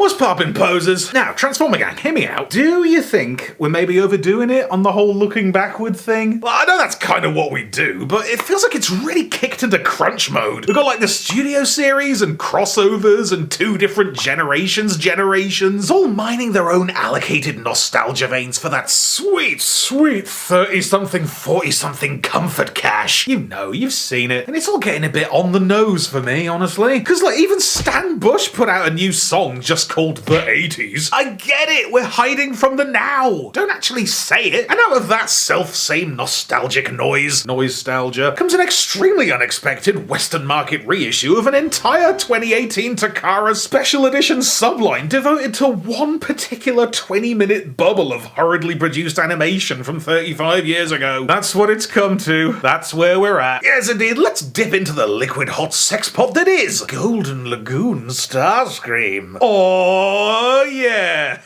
What's poppin', posers? Now, Transformer Gang, hear me out. Do you think we're maybe overdoing it on the whole looking backward thing? Well, I know that's kind of what we do, but it feels like it's really kicked into crunch mode. We've got like the Studio Series and crossovers and 2 different generations, all mining their own allocated nostalgia veins for that sweet 30-something, 40-something comfort cash. You know, you've seen it, and it's all getting a bit on the nose for me, honestly. Because like even Stan Bush put out a new song just called The 80s. I get it, we're hiding from the now. Don't actually say it. And out of that self-same nostalgic noise-stalgia, comes an extremely unexpected Western market reissue of an entire 2018 Takara special edition subline devoted to one particular 20-minute bubble of hurriedly produced animation from 35 years ago. That's what it's come to. That's where we're at. Yes, indeed, let's dip into the liquid hot sex pot that is Golden Lagoon Starscream. Oh, yeah.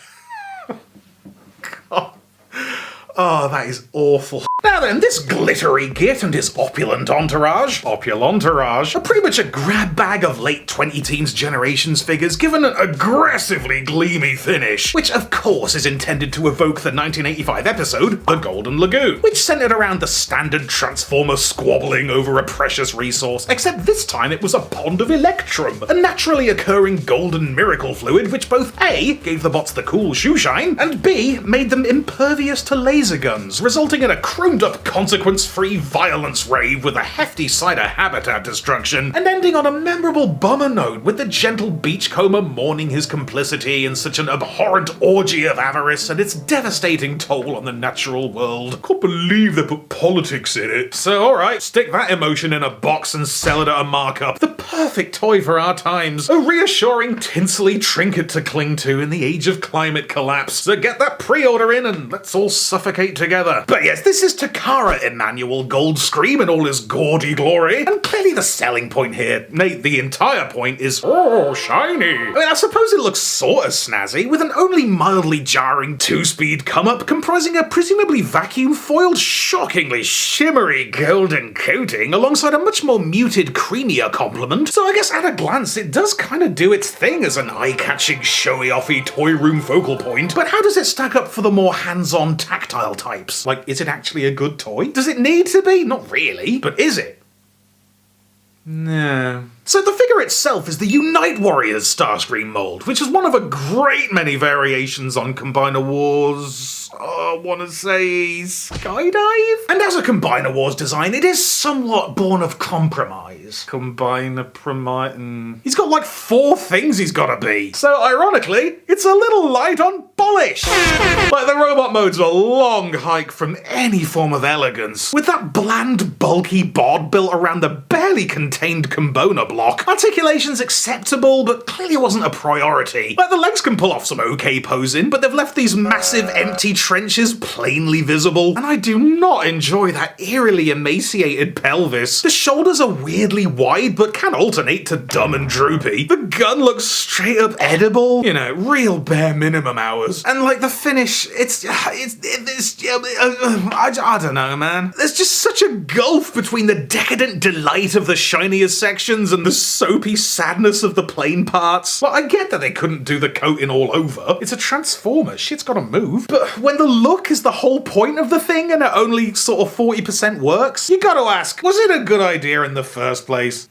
Oh, that is awful. Now then, this glittery git and his opulent entourage are pretty much a grab bag of late 20-teens generations figures given an aggressively gleamy finish, which of course is intended to evoke the 1985 episode, The Golden Lagoon, which centered around the standard Transformer squabbling over a precious resource, except this time it was a pond of electrum, a naturally occurring golden miracle fluid which both A, gave the bots the cool shoe shine, and B, made them impervious to laser guns, resulting in a up consequence-free violence rave with a hefty side of habitat destruction, and ending on a memorable bummer note with the gentle beachcomber mourning his complicity in such an abhorrent orgy of avarice and its devastating toll on the natural world. Can't believe they put politics in it. So alright, stick that emotion in a box and sell it at a markup. The perfect toy for our times. A reassuring tinselly trinket to cling to in the age of climate collapse. So get that pre-order in and let's all suffocate together. But yes, this is Takara Emmanuel Goldscream in all his gaudy glory, and clearly the selling point here, nay, the entire point is, oh, shiny. I mean, I suppose it looks sorta snazzy, with an only mildly jarring 2-speed come-up comprising a presumably vacuum-foiled, shockingly shimmery golden coating, alongside a much more muted, creamier complement, so I guess at a glance it does kinda do its thing as an eye-catching, showy-offy toy room focal point, but how does it stack up for the more hands-on, tactile types? Like, is it actually a good toy? Does it need to be? Not really, but is it? No. So the figure itself is the Unite Warriors Starscream mold, which is one of a great many variations on Combiner Wars, I wanna say Skydive? And as a Combiner Wars design, it is somewhat born of compromise. He's got like 4 things he's gotta be. So ironically, it's a little light on polish. Like the robot mode's a long hike from any form of elegance, with that bland, bulky bod built around the barely contained Combona block. Articulation's acceptable, but clearly wasn't a priority. Like the legs can pull off some okay posing, but they've left these massive empty trenches plainly visible, and I do not enjoy that eerily emaciated pelvis. The shoulders are weirdly wide, but can alternate to dumb and droopy. The gun looks straight up edible, you know, real bare minimum hours. And like the finish, I don't know, man. There's just such a gulf between the decadent delight of the shinier sections and the soapy sadness of the plain parts. Well, I get that they couldn't do the coating all over. It's a Transformer, shit's gotta move. But when the look is the whole point of the thing and it only sort of 40% works, you gotta ask, was it a good idea in the first place?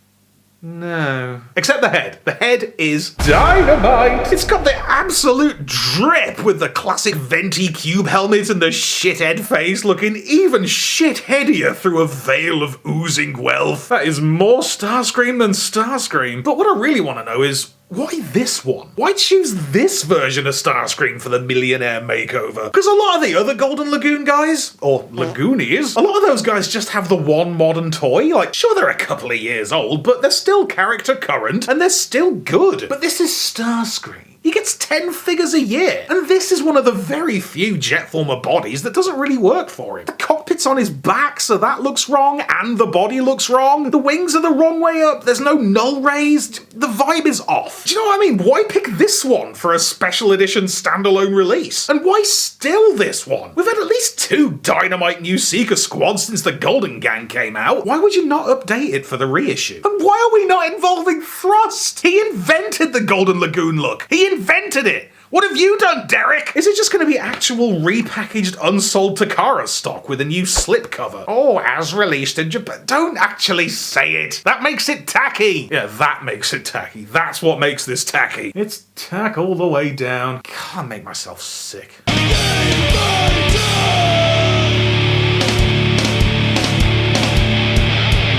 No. Except the head. The head is dynamite! It's got the absolute drip with the classic venti cube helmet and the shithead face looking even shitheadier through a veil of oozing wealth. That is more Starscream than Starscream. But what I really want to know is, why this one? Why choose this version of Starscream for the millionaire makeover? Because a lot of the other Golden Lagoon guys, or Lagoonies, a lot of those guys just have the one modern toy. Like, sure, they're a couple of years old, but they're still character current, and they're still good. But this is Starscream. He gets 10 figures a year, and this is one of the very few Jetformer bodies that doesn't really work for him. The cockpit's on his back, so that looks wrong, and the body looks wrong. The wings are the wrong way up, there's no null raised. The vibe is off. Do you know what I mean? Why pick this one for a special edition standalone release? And why still this one? We've had at least 2 dynamite new Seeker squads since the Golden Gang came out. Why would you not update it for the reissue? And why are we not involving Thrust? He invented the Golden Lagoon look. He He invented it! What have you done, Derek? Is it just going to be actual repackaged unsold Takara stock with a new slipcover? Oh, as released in Japan. Don't actually say it. That makes it tacky. Yeah, that makes it tacky. That's what makes this tacky. It's tack all the way down. Can't make myself sick.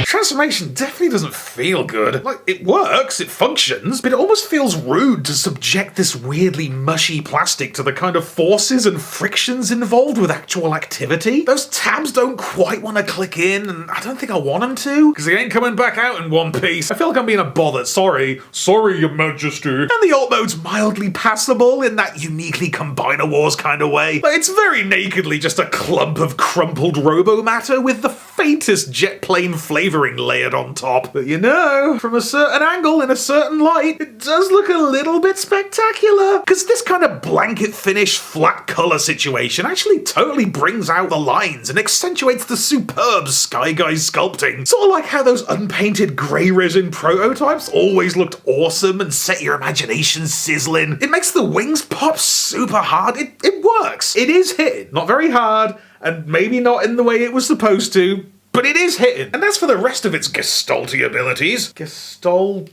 Transformation definitely doesn't feel good. Like, it works, it functions, but it almost feels rude to subject this weirdly mushy plastic to the kind of forces and frictions involved with actual activity. Those tabs don't quite want to click in, and I don't think I want them to, because they ain't coming back out in one piece. I feel like I'm being a bothered. Sorry, your majesty. And the alt mode's mildly passable in that uniquely Combiner Wars kind of way. Like, it's very nakedly just a clump of crumpled robo matter with the faintest jet plane flavoring layered on top. But you know, from a certain angle in a certain light, it does look a little bit spectacular. Because this kind of blanket finish flat color situation actually totally brings out the lines and accentuates the superb Sky Guy sculpting. Sort of like how those unpainted grey resin prototypes always looked awesome and set your imagination sizzling. It makes the wings pop super hard. It works. It is hitting. Not very hard, and maybe not in the way it was supposed to, but it is hitting. And as for the rest of its Gestalty abilities, it all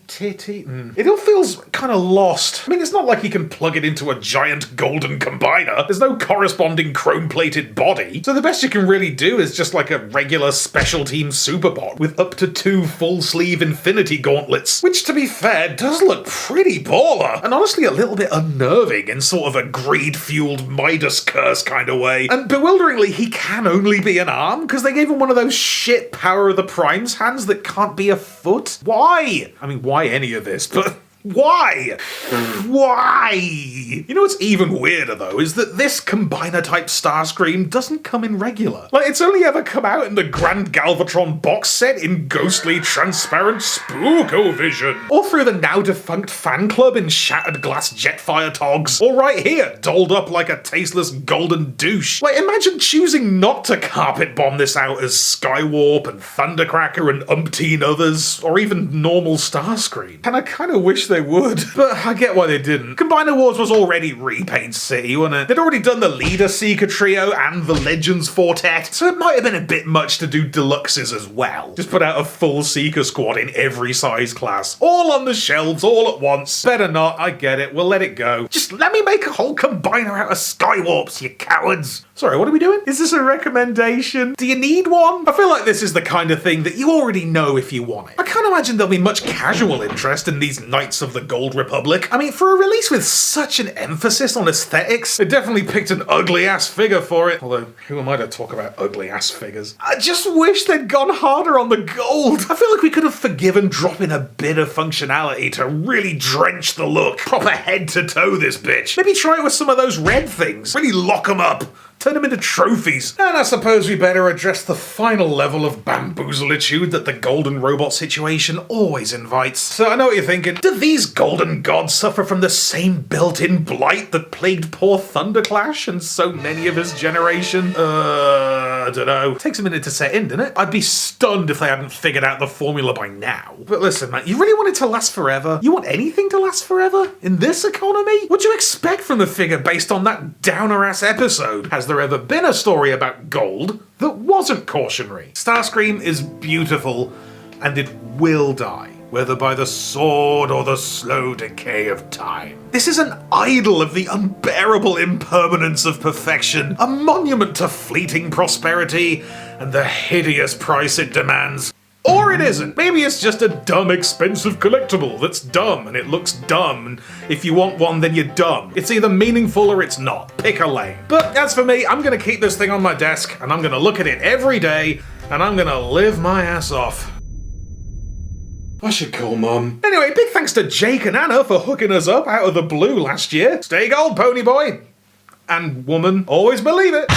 feels kind of lost. I mean, it's not like you can plug it into a giant golden combiner. There's no corresponding chrome-plated body. So the best you can really do is just like a regular special team Superbot with up to 2 full-sleeve infinity gauntlets, which, to be fair, does look pretty baller. And honestly a little bit unnerving in sort of a greed-fueled Midas curse kind of way. And bewilderingly, he can only be an arm, because they gave him one of those shit Power of the Prime's hands that can't be a foot? Why? I mean, why any of this? But why? Why? You know what's even weirder though is that this combiner type Starscream doesn't come in regular. Like, it's only ever come out in the Grand Galvatron box set in ghostly transparent Spookovision, or through the now defunct fan club in shattered glass Jetfire togs, or right here dolled up like a tasteless golden douche. Like, imagine choosing not to carpet bomb this out as Skywarp and Thundercracker and umpteen others, or even normal Starscream. And I kind of wish they would, but I get why they didn't. Combiner Wars was already Repaint City, wasn't it? They'd already done the Leader Seeker Trio and the Legends Fortet, so it might have been a bit much to do deluxes as well. Just put out a full Seeker squad in every size class, all on the shelves, all at once. Better not, I get it, we'll let it go. Just let me make a whole combiner out of Skywarps, you cowards. Sorry, what are we doing? Is this a recommendation? Do you need one? I feel like this is the kind of thing that you already know if you want it. I can't imagine there'll be much casual interest in these Knights of the Gold Republic. I mean, for a release with such an emphasis on aesthetics, they definitely picked an ugly-ass figure for it. Although, who am I to talk about ugly-ass figures? I just wish they'd gone harder on the gold. I feel like we could have forgiven dropping a bit of functionality to really drench the look. Proper head to toe this bitch. Maybe try it with some of those red things. Really lock them up. Turn them into trophies. And I suppose we better address the final level of bamboozlitude that the golden robot situation always invites. So I know what you're thinking. Do these golden gods suffer from the same built-in blight that plagued poor Thunderclash and so many of his generation? I don't know. It takes a minute to set in, doesn't it? I'd be stunned if they hadn't figured out the formula by now. But listen, man, you really want it to last forever? You want anything to last forever? In this economy? What'd you expect from the figure based on that downer-ass episode? Has there ever been a story about gold that wasn't cautionary? Starscream is beautiful, and it will die, whether by the sword or the slow decay of time. This is an idol of the unbearable impermanence of perfection, a monument to fleeting prosperity and the hideous price it demands. Or it isn't. Maybe it's just a dumb, expensive collectible that's dumb and it looks dumb, and if you want one, then you're dumb. It's either meaningful or it's not. Pick a lane. But as for me, I'm gonna keep this thing on my desk, and I'm gonna look at it every day, and I'm gonna live my ass off. I should call Mum. Anyway, big thanks to Jake and Anna for hooking us up out of the blue last year. Stay gold, pony boy. And woman. Always believe it.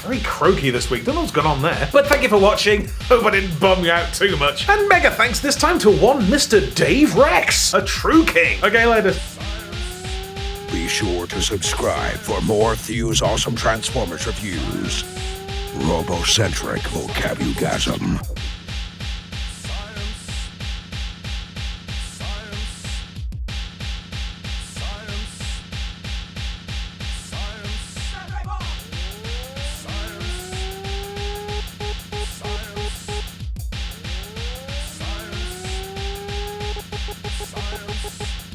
Very croaky this week, don't know what's gone on there. But thank you for watching, hope I didn't bum you out too much. And mega thanks this time to one Mr. Dave Rex, a true king. Okay, later. Be sure to subscribe for more Thew's awesome Transformers reviews. Robocentric vocabugasm. Science.